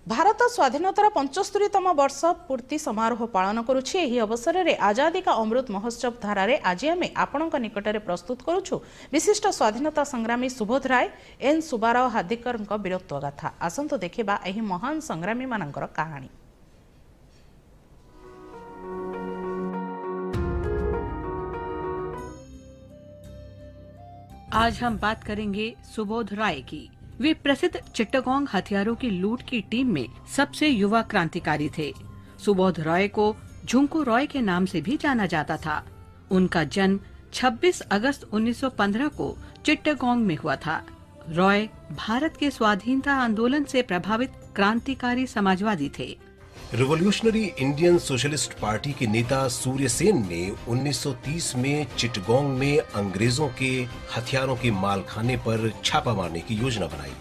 भारत स्वाधीनतार 75तम वर्ष पूर्ति समारोह पालन करुछि। एही अवसर में आजादी का अमृत महोत्सव धारारे आज आमे आपणक निकटरे प्रस्तुत करुछु विशिष्ट स्वाधीनता संग्रामी सुबोध राय एन सुब्बाराव हार्डिकर वीरत्व गाथा। आसंतु देखिबा एही महान संग्रामी मानकर कहानी। आज हम बात करेंगे सुबोध राय की। वे प्रसिद्ध चिट्टागोंग हथियारों की लूट की टीम में सबसे युवा क्रांतिकारी थे। सुबोध राय को झुंकू रॉय के नाम से भी जाना जाता था। उनका जन्म 26 अगस्त 1915 को चिट्टागोंग में हुआ था। रॉय भारत के स्वाधीनता आंदोलन से प्रभावित क्रांतिकारी समाजवादी थे। रिवॉल्यूशनरी इंडियन सोशलिस्ट पार्टी के नेता सूर्य सेन ने 1930 में चिट्टागोंग में अंग्रेजों के हथियारों के मालखाने पर छापा मारने की योजना बनाई।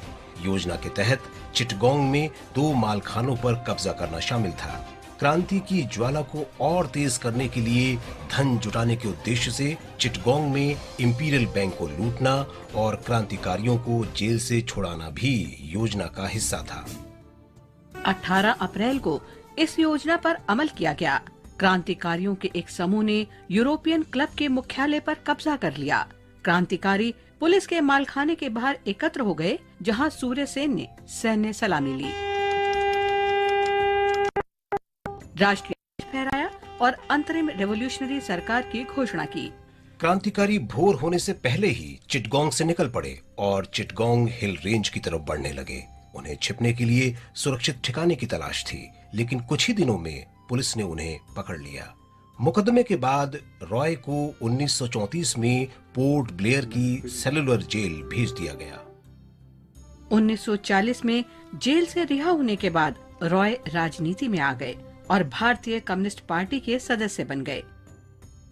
योजना के तहत चिट्टागोंग में 2 मालखानों पर कब्जा करना शामिल था। क्रांति की ज्वाला को और तेज करने के लिए धन जुटाने के उद्देश्य से चिट्टागोंग में इंपीरियल बैंक को लूटना और क्रांतिकारियों को जेल से छुड़ाना भी योजना का हिस्सा था। 18 अप्रैल को इस योजना पर अमल किया गया। क्रांतिकारियों के एक समूह ने यूरोपियन क्लब के मुख्यालय पर कब्जा कर लिया। क्रांतिकारी पुलिस के मालखाने के बाहर एकत्र हो गए, जहां सूर्य सेन ने सैन्य सलामी ली, राष्ट्रीय ध्वज फहराया और अंतरिम रेवोल्यूशनरी सरकार की घोषणा की। क्रांतिकारी भोर होने से पहले ही चिट्टागोंग से निकल पड़े और चिट्टागोंग हिल रेंज की तरफ बढ़ने लगे। उन्हें छिपने के लिए सुरक्षित ठिकाने की तलाश थी, लेकिन कुछ ही दिनों में पुलिस ने उन्हें पकड़ लिया। मुकदमे के बाद रॉय को 1934 में पोर्ट ब्लेयर की सेलुलर जेल भेज दिया गया। 1940 में जेल से रिहा होने के बाद रॉय राजनीति में आ गए और भारतीय कम्युनिस्ट पार्टी के सदस्य बन गए।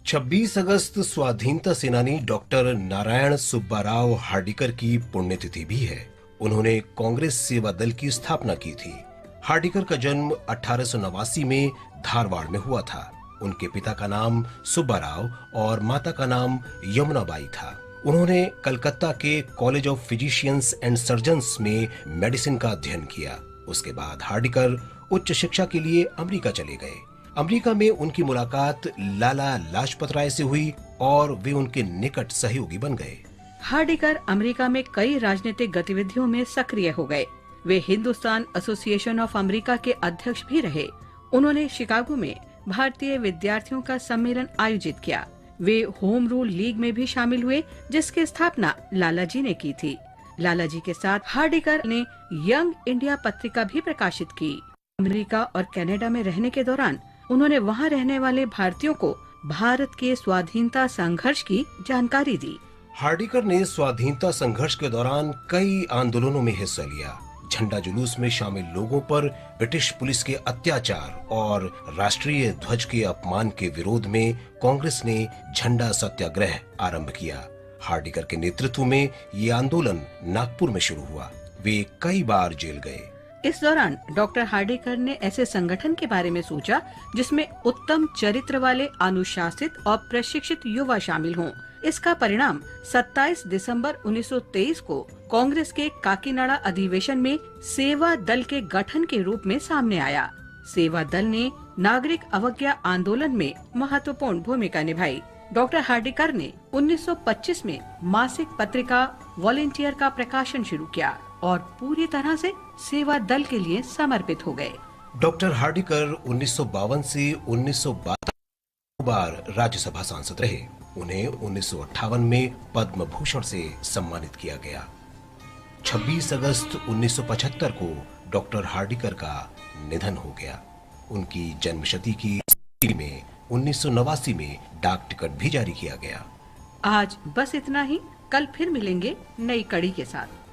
26 अगस्त स्वाधीनता सेनानी डॉक्टर नारायण सुब्बाराव हार्डिकर की पुण्यतिथि भी है। उन्होंने कांग्रेस सेवा दल की स्थापना की थी। हार्डिकर का जन्म 1889 में धारवाड़ में हुआ था। उनके पिता का नाम सुब्बाराव और माता का नाम यमुनाबाई था। उन्होंने कलकत्ता के college of physicians and surgeons में मेडिसिन का अध्ययन किया। उसके बाद हार्डिकर उच्च शिक्षा के लिए अमेरिका चले गए। अमेरिका में उनकी मुलाकात लाला लाजपत राय से हुई और वे उनके निकट सहयोगी बन गए। हार्डिकर अमेरिका में कई राजनीतिक गतिविधियों में सक्रिय हो गए। वे हिंदुस्तान एसोसिएशन ऑफ अमेरिका के अध्यक्ष भी रहे। उन्होंने शिकागो में भारतीय विद्यार्थियों का सम्मेलन आयोजित किया। वे होम रूल लीग में भी शामिल हुए, जिसकी स्थापना लालाजी ने की थी। लालाजी के साथ हार्डिकर ने यंग इंडिया पत्रिका भी प्रकाशित की। अमेरिका और कनाडा में रहने के दौरान उन्होंने वहां रहने वाले भारतीयों को भारत के स्वाधीनता संघर्ष की जानकारी दी। हार्डिकर ने स्वाधीनता संघर्ष के दौरान कई आंदोलनों में हिस्सा लिया। झंडा जुलूस में शामिल लोगों पर ब्रिटिश पुलिस के अत्याचार और राष्ट्रीय ध्वज के अपमान के विरोध में कांग्रेस ने झंडा सत्याग्रह आरंभ किया। हार्डिकर के नेतृत्व में ये आंदोलन नागपुर में शुरू हुआ। वे कई बार जेल गए। इस दौरान डॉक्टर हार्डिकर ने ऐसे संगठन के बारे में सोचा जिसमें उत्तम चरित्र वाले अनुशासित और प्रशिक्षित युवा शामिल हों। इसका परिणाम 27 दिसंबर 1923 को कांग्रेस के काकीनाडा अधिवेशन में सेवा दल के गठन के रूप में सामने आया। सेवा दल ने नागरिक अवज्ञा आंदोलन में महत्वपूर्ण भूमिका निभाई। डॉक्टर हार्डिकर ने 1925 में मासिक पत्रिका वॉलंटियर का प्रकाशन शुरू किया और पूरी तरह से सेवा दल के लिए समर्पित हो गए। डॉक्टर हार्डिकर 1952 से 1972 बार राज्यसभा सांसद रहे। उन्हें 1958 में पद्म भूषण से सम्मानित किया गया। 26 अगस्त 1975 को डॉक्टर हार्डिकर का निधन हो गया। उनकी जन्मशती की स्मृति में 1989 में डाक टिकट भी जारी किया गया। आज बस इतना ही। कल फिर मिलेंगे नई कड़ी के साथ।